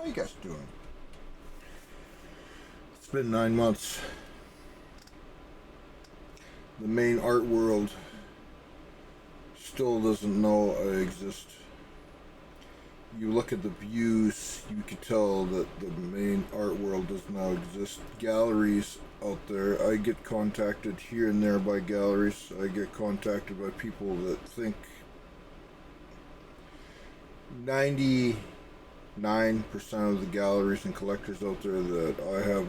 How you guys doing? It's been 9 months. The main art world still doesn't know I exist. You look at the views, you can tell that the main art world does not exist. Galleries out there, I get contacted here and there by galleries. I get contacted by people that think 99% of the galleries and collectors out there that I have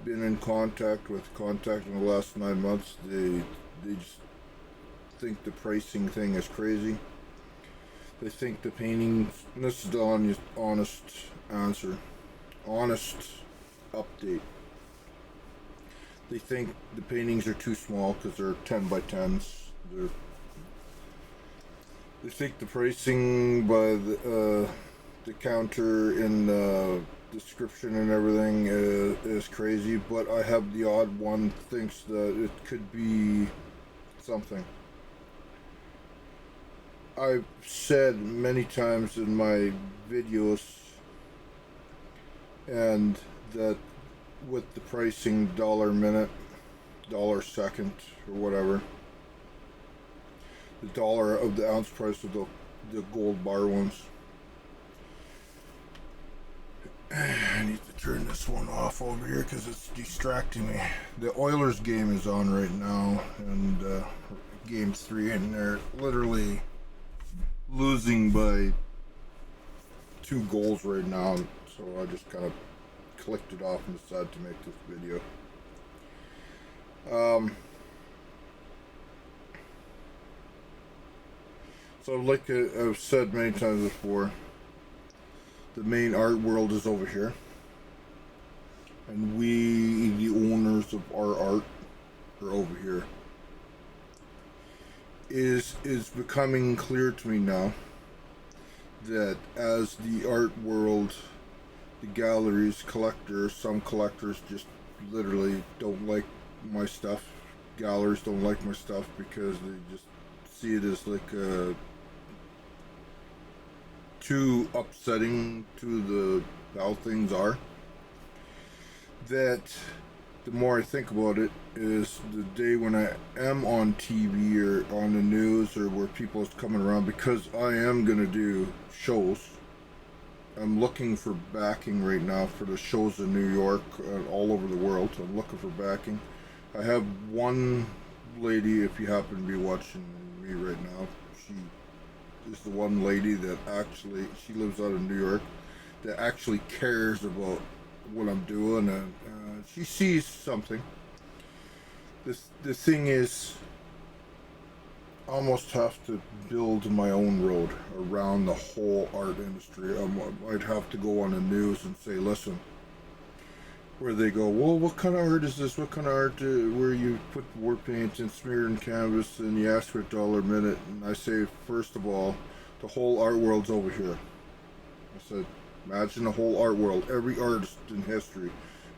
been in contact in the last 9 months, they just think the pricing thing is crazy. They think the paintings, and this is the honest answer, honest update. They think the paintings are too small because they're 10 by 10s. They think the pricing by the counter in the description and everything is crazy, but I have the odd one thinks that it could be something. I've said many times in my videos and that with the pricing dollar minute, dollar second, or whatever, the dollar of the ounce price of the gold bar ones. I need to turn this one off over here because it's distracting me. The Oilers game is on right now, and game 3, and they're literally losing by 2 goals right now, so I just kind of clicked it off and decided to make this video. So like I've said many times before, the main art world is over here, and we, the owners of our art, are over here. Is becoming clear to me now that as the art world, the galleries, collectors, some collectors just literally don't like my stuff. Galleries don't like my stuff because they just see it as like too upsetting to how things are. That the more I think about it is the day when I am on TV or on the news or where people is coming around, because I am going to do shows. I'm looking for backing right now for the shows in New York and all over the world. I'm looking for backing. I have one lady, if you happen to be watching me right now, she is the one lady that actually, she lives out in New York, that actually cares about what I'm doing, and she sees something. The thing is, I almost have to build my own road around the whole art industry. I'd have to go on the news and say, listen, where they go, well, what kind of art is this? What kind of art where you put Warpaint and smear and canvas and you ask for $1 a minute? And I say, first of all, the whole art world's over here. I said, imagine the whole art world, every artist in history,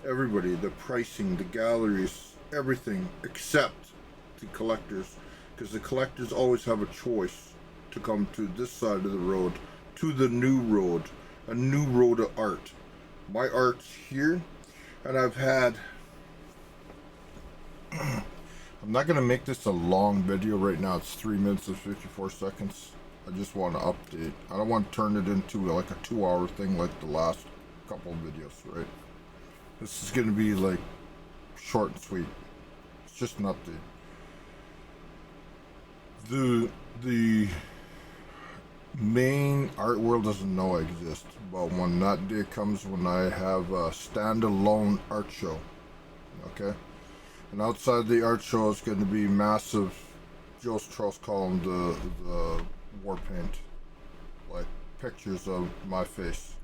everybody, the pricing, the galleries, everything except the collectors, because the collectors always have a choice to come to this side of the road, to the new road, a new road of art. My art's here, and I've had, I'm not going to make this a long video right now. It's 3 minutes and 54 seconds. I just want to update. I don't want to turn it into like a 2-hour thing like the last couple of videos, right? This is going to be like short and sweet. It's just an update. The main art world doesn't know I exist, but when that day comes when I have a standalone art show, okay? And outside the art show is going to be massive, Charles Colin, the Warpaint, like pictures of my face,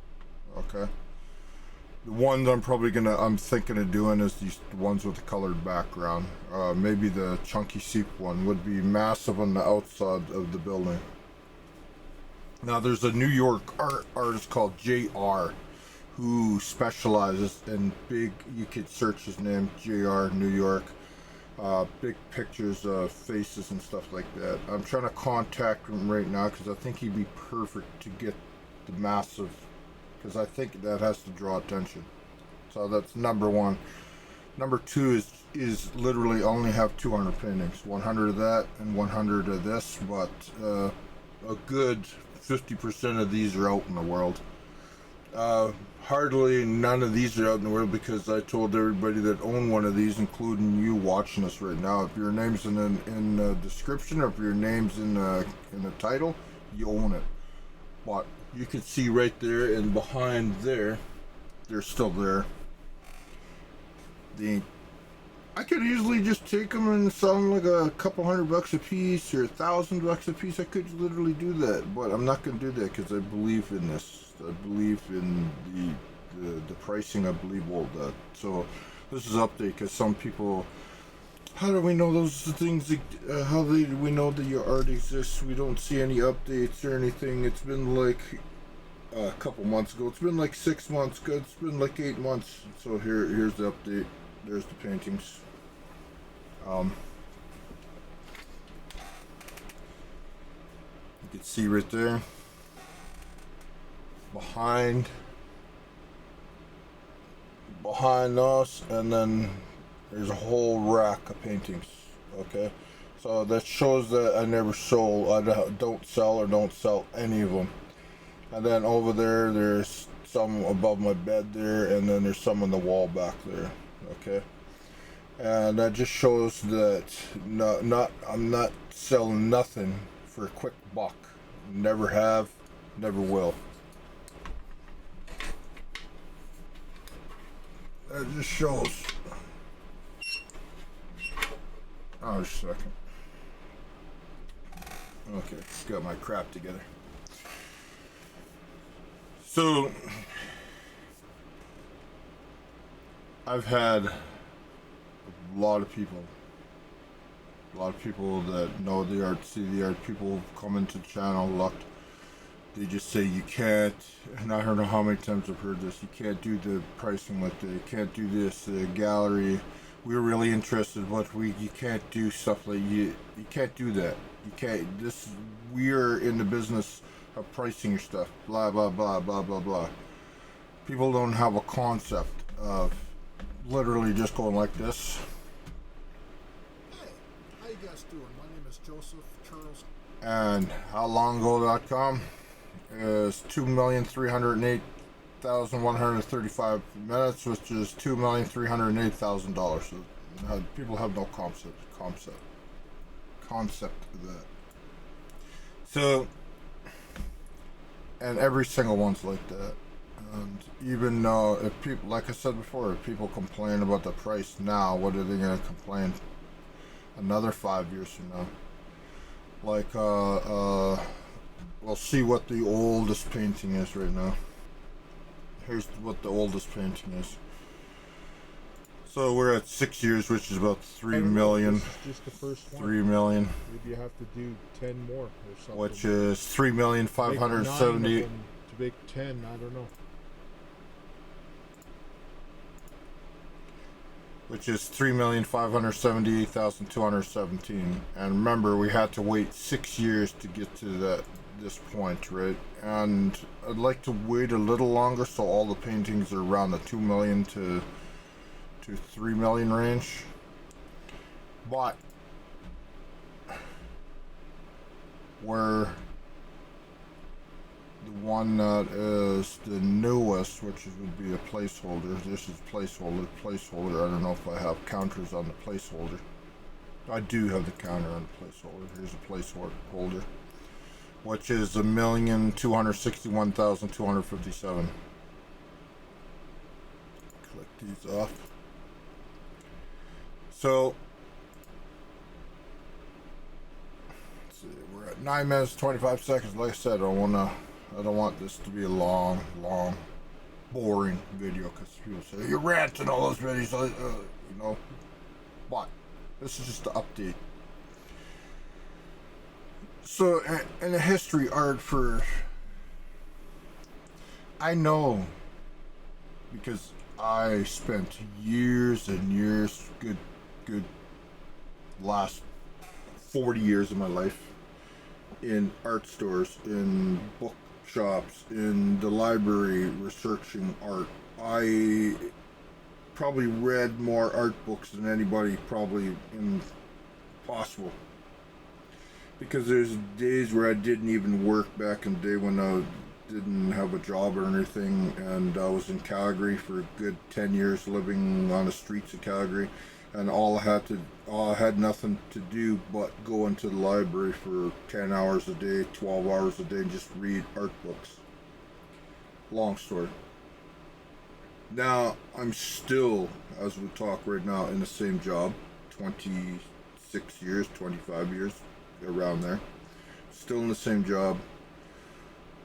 okay? The one that I'm thinking of doing is these ones with the colored background. Maybe the chunky seep one would be massive on the outside of the building. Now there's a New York artist called JR who specializes in big, you could search his name, JR New York, big pictures of faces and stuff like that. I'm trying to contact him right now because I think he'd be perfect to get the massive because I think that has to draw attention. So that's number one. Number two is literally only have 200 paintings, 100 of that and 100 of this, but a good 50% of these are out in the world. Hardly none of these are out in the world because I told everybody that own one of these, including you watching us right now, if your name's in the description or if your name's in the title, you own it. But you can see right there and behind there, they're still there. I could easily just take them and sell them like a couple $100 a piece or $1,000 a piece. I could literally do that, but I'm not going to do that because I believe in this. I believe in the pricing. I believe all that. So this is update because some people. How do we know those things? How do we know that your art exists? We don't see any updates or anything. It's been like a couple months ago. It's been like 6 months ago. It's been like 8 months. So here's the update. There's the paintings. You can see right there behind us, and then there's a whole rack of paintings. Okay, so that shows that I never sold. I don't sell any of them. And then over there's some above my bed there, and then there's some on the wall back there. Okay, and that just shows that I'm not selling nothing for a quick buck. Never have, never will. That just shows. Oh, just a second. Okay, got my crap together. So I've had a lot of people that know the art, see the art, people come into the channel, looked, they just say you can't, and I don't know how many times I've heard this, you can't do the pricing like that, you can't do this, the gallery, we're really interested, but you can't do stuff like you can't do that, you can't, we're in the business of pricing your stuff, blah blah blah blah blah blah. People don't have a concept of literally just going like this. Hey, how you guys doing? My name is Joseph Charles. And howlongago.com is 2,308,135 minutes, which is $2,308,000. So people have no concept of that. So, and every single one's like that. And even if people, like I said before, if people complain about the price now, what are they going to complain another 5 years from now? Like, we'll see what the oldest painting is right now. Here's what the oldest painting is. So we're at 6 years, which is about 3 million. This is just the first one. 3 million. Maybe you have to do 10 more or something. Which is 3,570,000. To make 10, I don't know. Which is 3,578,217. And remember, we had to wait 6 years to get to this point, right? And I'd like to wait a little longer so all the paintings are around the 2 million to 3 million range. But where the one that is the newest, which would be a placeholder. This is placeholder. I don't know if I have counters on the placeholder. I do have the counter on the placeholder. Here's a placeholder, which is 1,261,257. Click these off. So let's see, we're at 9 minutes 25 seconds. Like I said, I don't want this to be a long, boring video because people say you're ranting all those videos, you know. But this is just the update. So, in the history art I know because I spent years and years, good last 40 years of my life in art stores, in book workshops, in the library researching art. I probably read more art books than anybody probably possible. Because there's days where I didn't even work back in the day when I didn't have a job or anything, and I was in Calgary for a good 10 years living on the streets of Calgary, and all I had nothing to do but go into the library for 10 hours a day, 12 hours a day, and just read art books. Long story. Now, I'm still, as we talk right now, in the same job, 26 years, 25 years, around there. Still in the same job,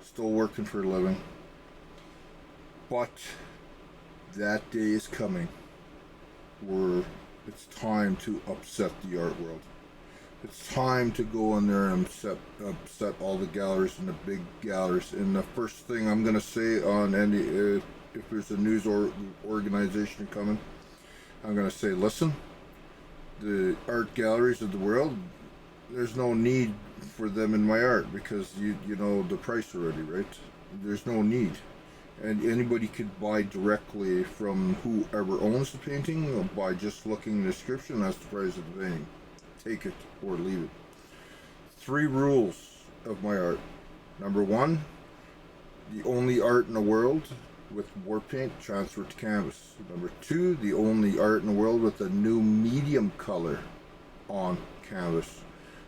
still working for a living. But that day is coming where it's time to upset the art world. It's time to go in there and upset all the galleries and the big galleries. And the first thing I'm going to say on any, if there's a news organization coming, I'm going to say, listen, the art galleries of the world, there's no need for them in my art because you know the price already, right? There's no need. And anybody could buy directly from whoever owns the painting by just looking at the description. That's the price of the painting. Take it or leave it. 3 rules of my art. Number 1, the only art in the world with Warpaint transferred to canvas. Number 2, the only art in the world with a new medium color on canvas.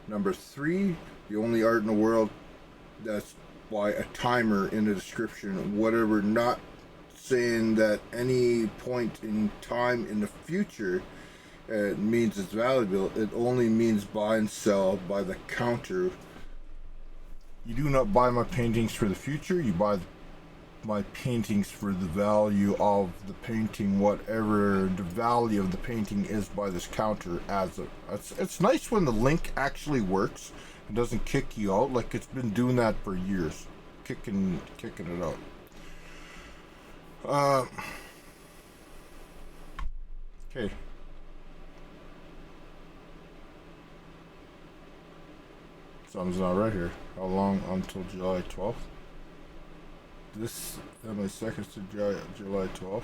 Number 3, the only art in the world that's by a timer in the description, whatever, not saying that any point in time in the future it means it's valuable. It only means buy and sell by the counter. You do not buy my paintings for the future. You buy my paintings for the value of the painting, whatever the value of the painting is by this counter. It's nice when the link actually works and doesn't kick you out like it's been doing that for years, kicking it out. Okay. Something's not right here. How long until July 12th? This, how many seconds to July 12th?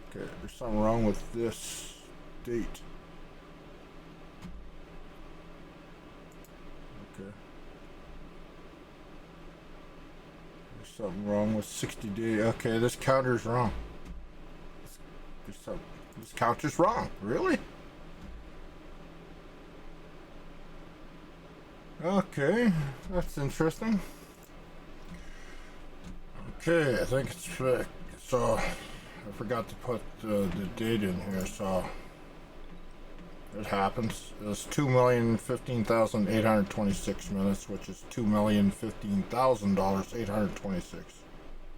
Okay, there's something wrong with this date. Okay. There's something wrong with 60 days. Okay, this counter's wrong. This counter's wrong. Really? Okay, that's interesting. Okay, I think it's fixed. So, I forgot to put the date in here, so it happens. It's 2,015,826 minutes, which is $2,015,826.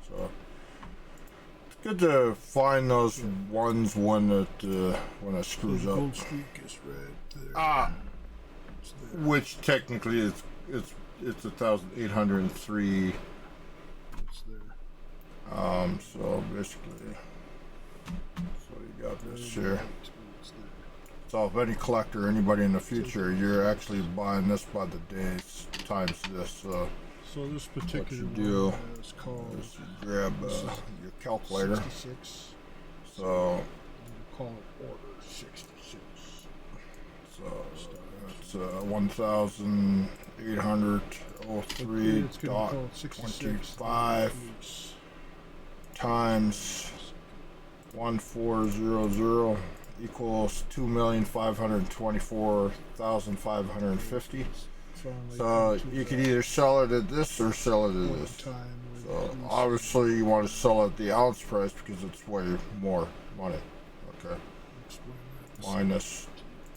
So, it's good to find those ones when it screws up. Gold streak is right there. Which technically it's 1,803. It's there. So basically, so you got this here. So if any collector, anybody in the future, you're actually buying this by the days times this. So this particular what you do one is called. is you grab your calculator. 66. So You call it order 66. So it's 1,803.25 times 1400 equals 2,524,550. So you could either sell it at this or sell it at this. So obviously you want to sell it at the ounce price because it's way more money. Okay. Minus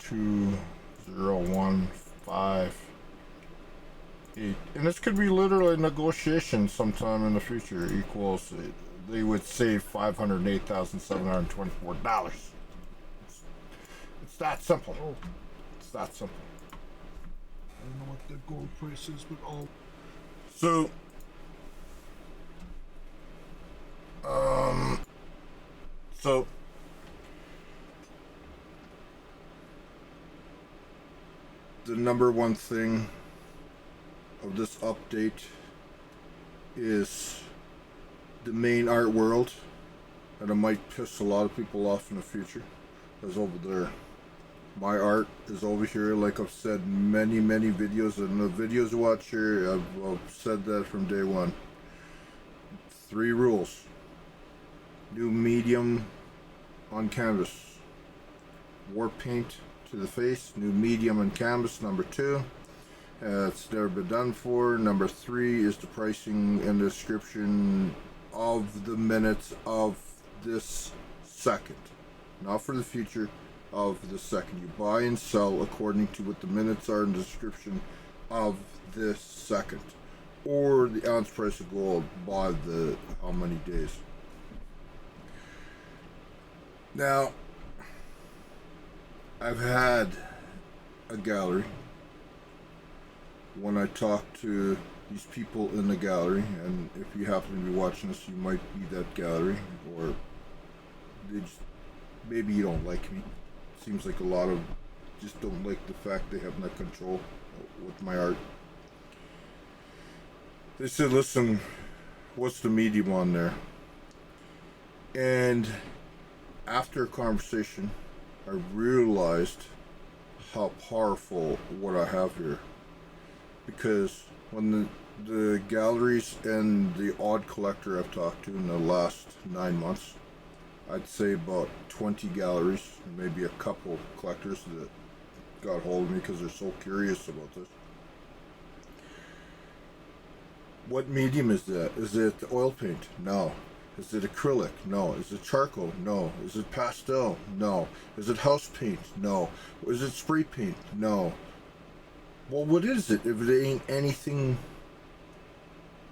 2,015,8, and this could be literally negotiation sometime in the future. Equals, they would save $508,724. It's that simple. It's that simple. I don't know what the gold price is, but all. So, the number one thing of this update is the main art world, and it might piss a lot of people off in the future, is over there. My art is over here, like I've said many videos, and the videos you watch here, I've said that from day one. 3 rules. New medium on canvas. Warpaint to the face. New medium on canvas, number 2. It's never been done for. Number 3 is the pricing and description of the minutes of this second. Not for the future, of the second. You buy and sell according to what the minutes are in the description of this second. Or the ounce price of gold by the how many days. Now, I've had a gallery. When I talk to these people in the gallery, and if you happen to be watching this, you might be that gallery, or they just, maybe you don't like me. Seems like a lot of just don't like the fact they have no control with my art. They said, listen, what's the medium on there? And after a conversation, I realized how powerful what I have here. Because when the galleries and the odd collector I've talked to in the last 9 months, I'd say about 20 galleries, maybe a couple collectors that got hold of me because they're so curious about this. What medium is that? Is it oil paint? No. Is it acrylic? No. Is it charcoal? No. Is it pastel? No. Is it house paint? No. Is it spray paint? No. Well, what is it if it ain't anything?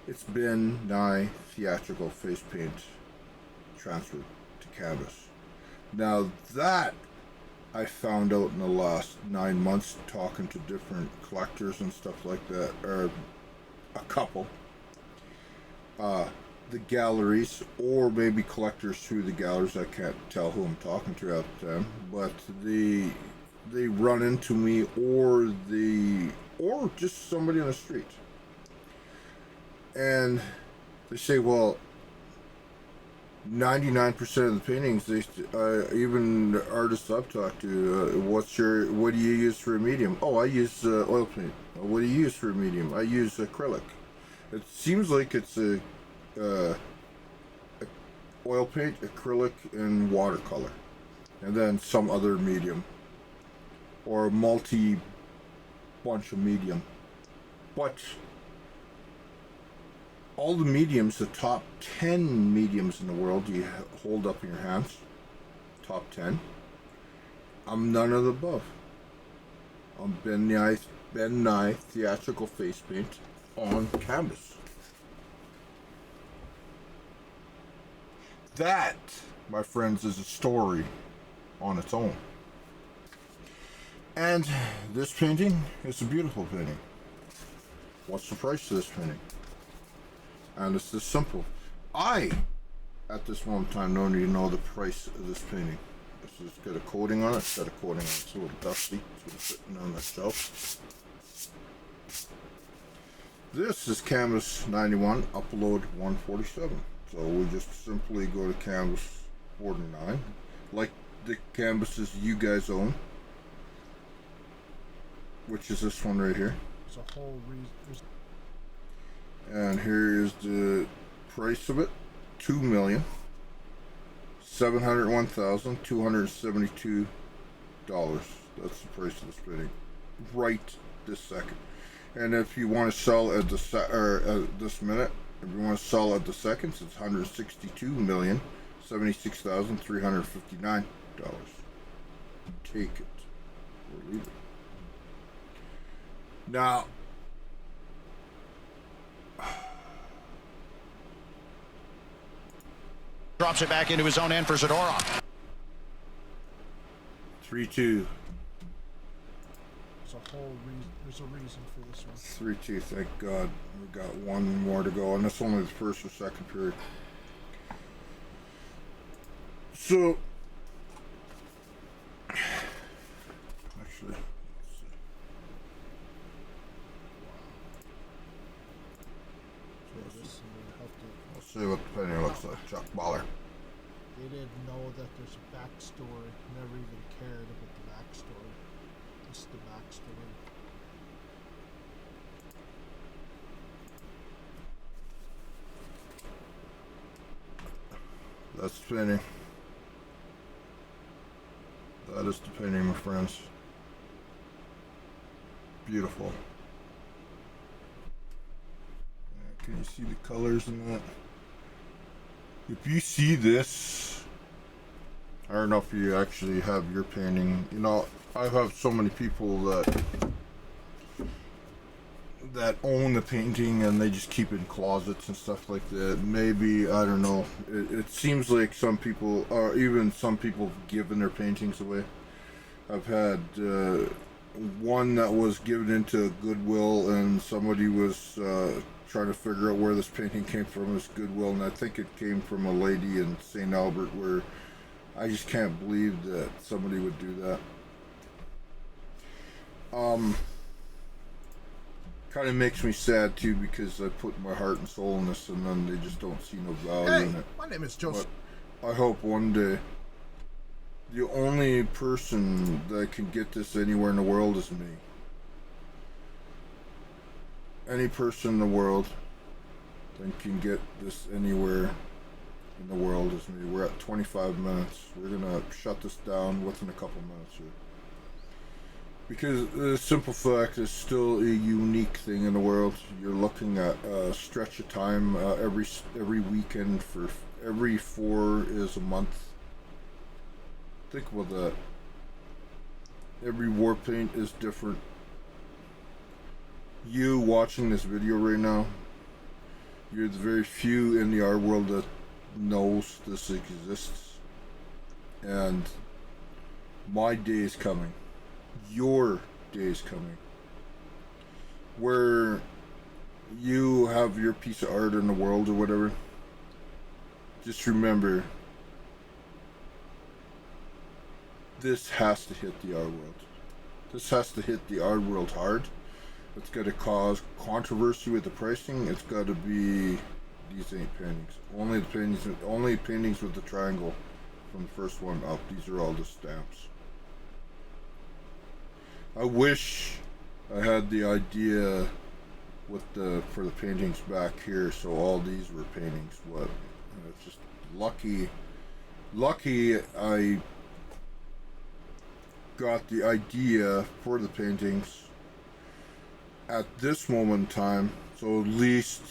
It's been nigh theatrical face paint transferred to canvas. Now that I found out in the last 9 months talking to different collectors and stuff like that, or a couple, the galleries, or maybe collectors through the galleries, I can't tell who I'm talking to at the time, but they run into me, or just somebody on the street, and they say, well, 99% of the paintings, even the artists I've talked to, what do you use for a medium? Oh, I use oil paint. What do you use for a medium? I use acrylic. It seems like it's a oil paint, acrylic, and watercolor, and then some other medium, or a bunch of medium. But all the mediums, the top 10 mediums in the world you hold up in your hands, top 10, I'm none of the above. I'm Ben Nye theatrical face paint on canvas. That, my friends, is a story on its own. And this painting is a beautiful painting. What's the price of this painting? And it's this simple. I, at this moment in time, don't even know the price of this painting. It's got a coating on it. It's got a coating on it. It's a little dusty. It's sitting on the shelf. This is Canvas 91, upload 147. So we just simply go to Canvas 49, like the canvases you guys own, which is this one right here. There's a whole reason. And here is the price of it: $2,701,272. That's the price of this painting, right this second. And if you want to sell at this minute, if you want to sell at the seconds, it's $162,076,359. Take it or leave it. Now, drops it back into his own end for Zadorov. 3-2. There's a reason for this one. 3-2, thank God. We got one more to go, and that's only the first or second period. So, actually, let's see. So we'll have to. We'll see what the painting looks like. Chuck Baller. They didn't know that there's a backstory. Never even cared about the backstory. Just the backstory. That's the painting. That is the painting, my friends. Beautiful. Yeah, can you see the colors in that? If you see this, I don't know if you actually have your painting. You know, I have so many people that own the painting and they just keep it in closets and stuff like that. Maybe, I don't know. It seems like some people, or even some people, have given their paintings away. I've had one that was given into Goodwill, and somebody was trying to figure out where this painting came from as Goodwill, and I think it came from a lady in St. Albert, where I just can't believe that somebody would do that. Kind of makes me sad too, because I put my heart and soul in this, and then they just don't see no value in it. My name is Joseph. But I hope one day the only person that can get this anywhere in the world is me. Any person in the world that can get this anywhere in the world is me. We're at 25 minutes. We're gonna shut this down within a couple minutes here. Because the simple fact is still a unique thing in the world. You're looking at a stretch of time every weekend. For every 4 is a month. Think about that. Every Warpaint is different. You watching this video right now, you're the very few in the art world that knows this exists. And my day is coming. Your day is coming. Where you have your piece of art in the world or whatever. Just remember, this has to hit the art world. This has to hit the art world hard. It's got to cause controversy with the pricing. It's got to be, these ain't paintings. Only paintings with the triangle from the first one up. These are all the stamps. I wish I had the idea with for the paintings back here, so all these were paintings. What? It's just lucky I got the idea for the paintings at this moment in time, so at least,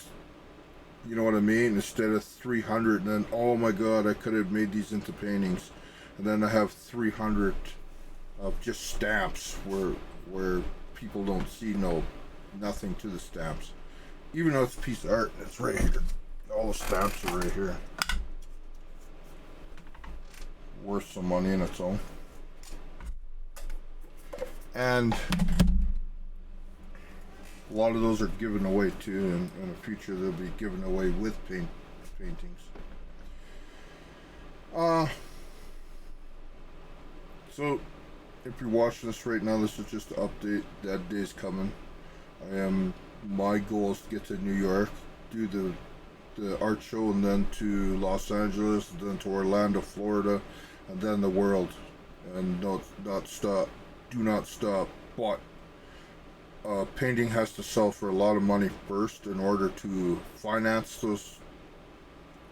you know what I mean, instead of 300, and then, oh my god, I could have made these into paintings, and then I have 300 of just stamps where people don't see nothing to the stamps, even though it's a piece of art. It's right here. All the stamps are right here, worth some money in its own. And a lot of those are given away too, and in the future they'll be given away with paintings. So if you're watching this right now, this is just an update. That day's coming. My goal is to get to New York, do the art show, and then to Los Angeles, and then to Orlando, Florida, and then the world. And do not stop. But painting has to sell for a lot of money first in order to finance those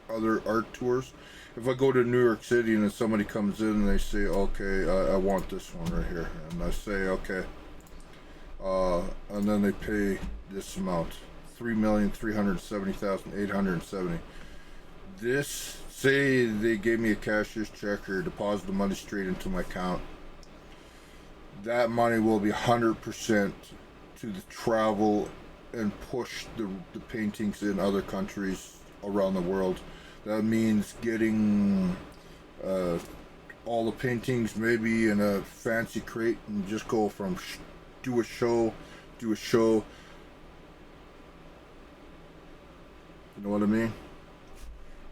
other art tours. If I go to New York City and then somebody comes in and they say, okay, I want this one right here, and I say, okay, and then they pay this amount, $3,370,870. This, say they gave me a cashier's check or deposit the money straight into my account, that money will be 100% to the travel and push the paintings in other countries around the world. That means getting all the paintings maybe in a fancy crate and just go from do a show. You know what I mean?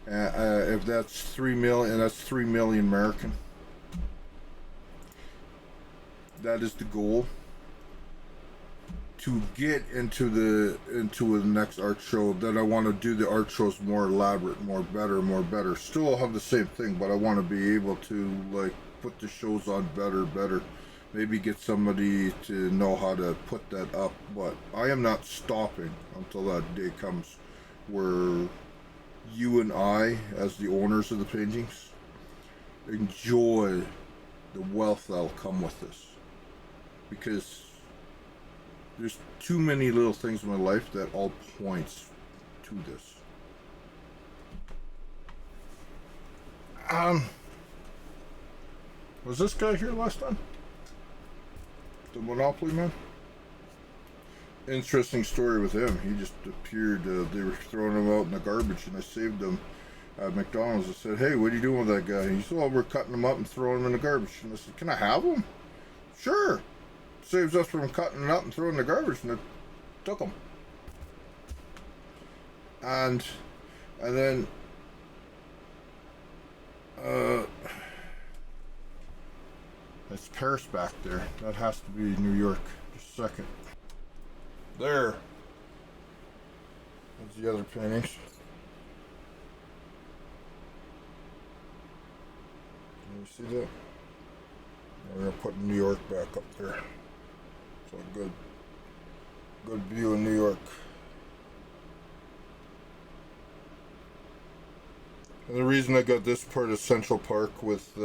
If that's 3 million, that's 3 million American. That is the goal. to get into the next art show, that I want to do the art shows more elaborate, more better. Still have the same thing, but I want to be able to like put the shows on better. Maybe get somebody to know how to put that up. But I am not stopping until that day comes where you and I, as the owners of the paintings, enjoy the wealth that'll come with this. Because there's too many little things in my life that all points to this. Was this guy here last time? The Monopoly man? Interesting story with him. He just appeared. They were throwing him out in the garbage, and I saved him at McDonald's. I said, "Hey, what are you doing with that guy?" And he said, "Oh, we're cutting him up and throwing him in the garbage." And I said, "Can I have him?" "Sure." Saves us from cutting it up and throwing it in the garbage, and I took him. And then it's Paris back there. That has to be New York. Just a second. There. There's the other paintings. Can you see that? We're gonna put New York back up there. So good view of New York. And the reason I got this part of Central Park with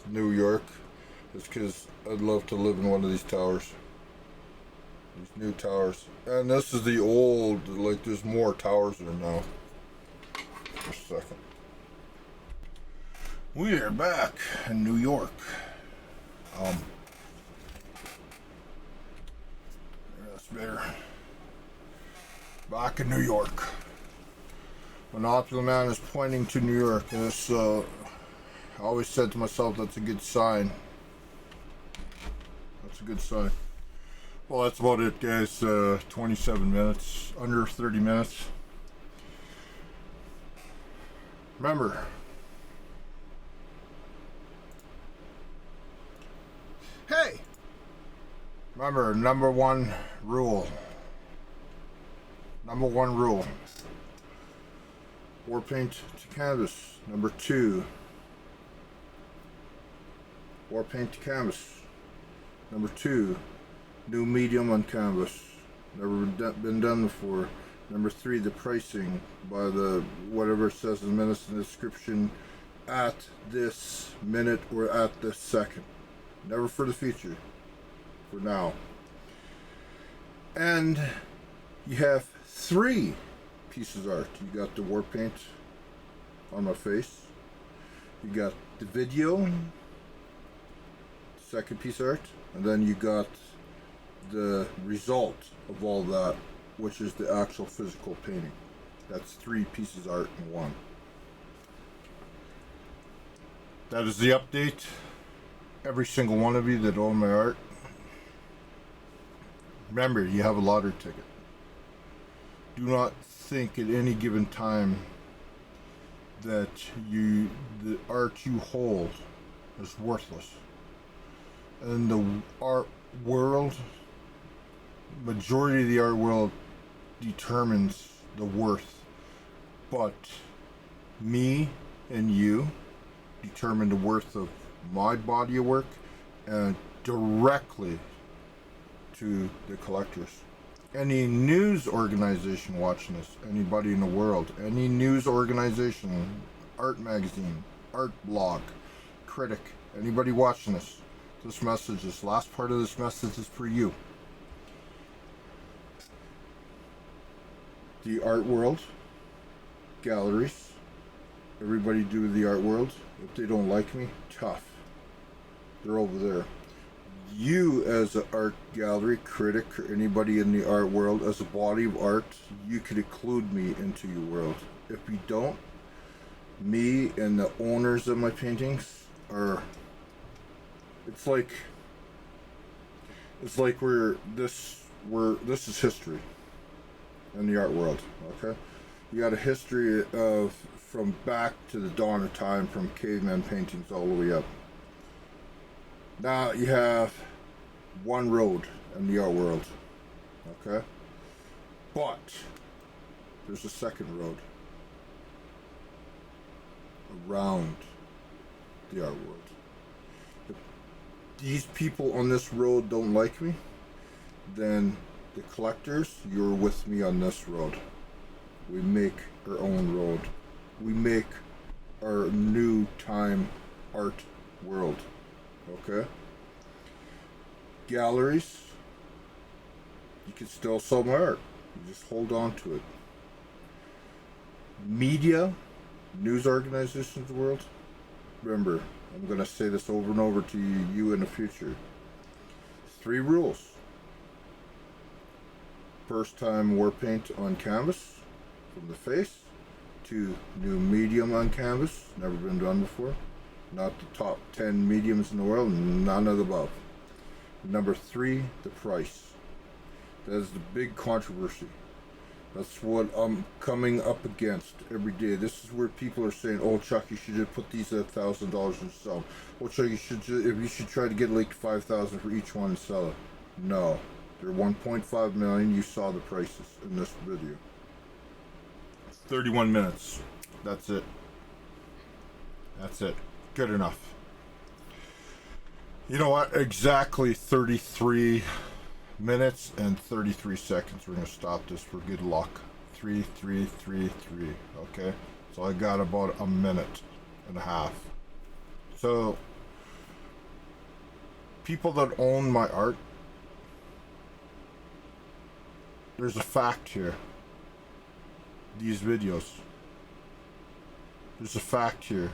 New York is because I'd love to live in one of these towers. These new towers. And this is the old, like there's more towers there now. Just a second. We are back in New York. That's better. Back in New York. Monopoly man is pointing to New York. And it's, I always said to myself, that's a good sign. That's a good sign. Well, that's about it, guys. 27 minutes, under 30 minutes. Remember, Hey! remember, number one rule. Number one rule. Warpaint to canvas. Number two. Warpaint to canvas. Number two. New medium on canvas. Never been done before. Number three, the pricing by the whatever it says in minutes in the description at this minute or at this second. Never for the future. For now. And you have three pieces of art. You got the war paint on my face. You got the video, second piece of art, and then you got the result of all that, which is the actual physical painting. That's three pieces of art in one. That is the update. Every single one of you that own my art, remember, you have a lottery ticket. Do not think at any given time that the art you hold is worthless. In the art world, majority of the art world determines the worth, but me and you determine the worth of my body of work, and directly to the collectors. Any news organization watching this, anybody in the world, any news organization, art magazine, art blog, Critic, anybody watching this, this message, this last part of this message is for you. The art world, galleries, everybody do the art world. If they don't like me, tough. They're over there. You as an art gallery, critic, or anybody in the art world, as a body of art, you could include me into your world. If you don't, me and the owners of my paintings are, it's like this is history in the art world, okay? You got a history of from back to the dawn of time, from caveman paintings all the way up. Now you have one road and the art world. Okay? But there's a second road around the art world. If these people on this road don't like me, then the collectors, you're with me on this road. We make our own road. We make our new time art world. Okay? Galleries, you can still sell my art. You just hold on to it. Media, news organizations of the world, remember, I'm going to say this over and over to you in the future. 3 rules. First time Warpaint on canvas from the face to new medium on canvas, never been done before. Not the top 10 mediums in the world, none of the above. Number 3, the price. That is the big controversy. That's what I'm coming up against every day. This is where people are saying, "Oh, Chuck, you should have put these at $1,000 and sell them. Oh, Chuck, you should try to get like 5,000 for each one and sell it." No, they're 1.5 million. You saw the prices in this video. 31 minutes. That's it. That's it. Good enough. You know what? Exactly 33 minutes and 33 seconds. We're going to stop this for good luck. 3, 3, 3, 3. Okay? So I got about a minute and a half. So, people that own my art, there's a fact here. These videos. There's a fact here.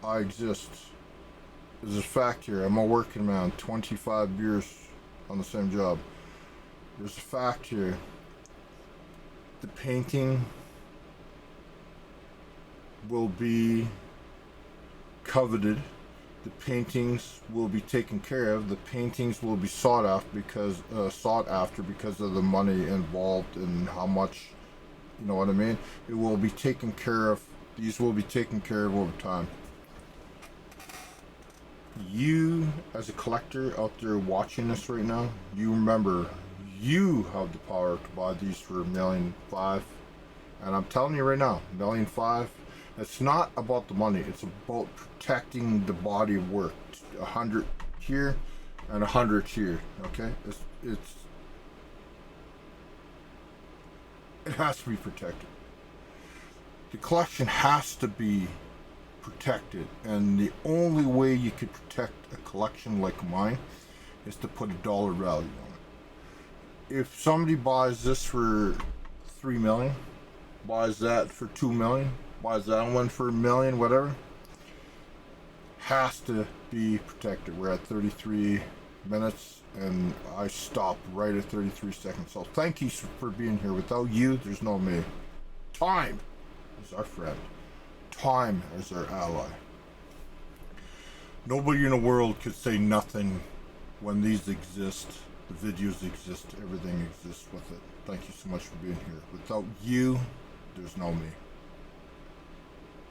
I exist. There's a fact here. I'm a working man. 25 years on the same job. There's a fact here. The painting will be coveted. The paintings will be taken care of. The paintings will be sought after because of the money involved and how much, you know what I mean? It will be taken care of. These will be taken care of over time. You, as a collector out there watching this right now, you remember, you have the power to buy these for $1.5 million. And I'm telling you right now, $1.5 million. It's not about the money. It's about protecting the body of work. 100 here and 100 here. Okay, it has to be protected. The collection has to be protected, and the only way you could protect a collection like mine is to put a dollar value on it. If somebody buys this for $3 million, buys that for $2 million, buys that one for $1 million, whatever, has to be protected. We're at 33 minutes and I stopped right at 33 seconds. So thank you for being here. Without you, there's no me. Time is our friend. Time is our ally. Nobody in the world could say nothing when these exist. The videos exist. Everything exists with it. Thank you so much for being here. Without you, there's no me.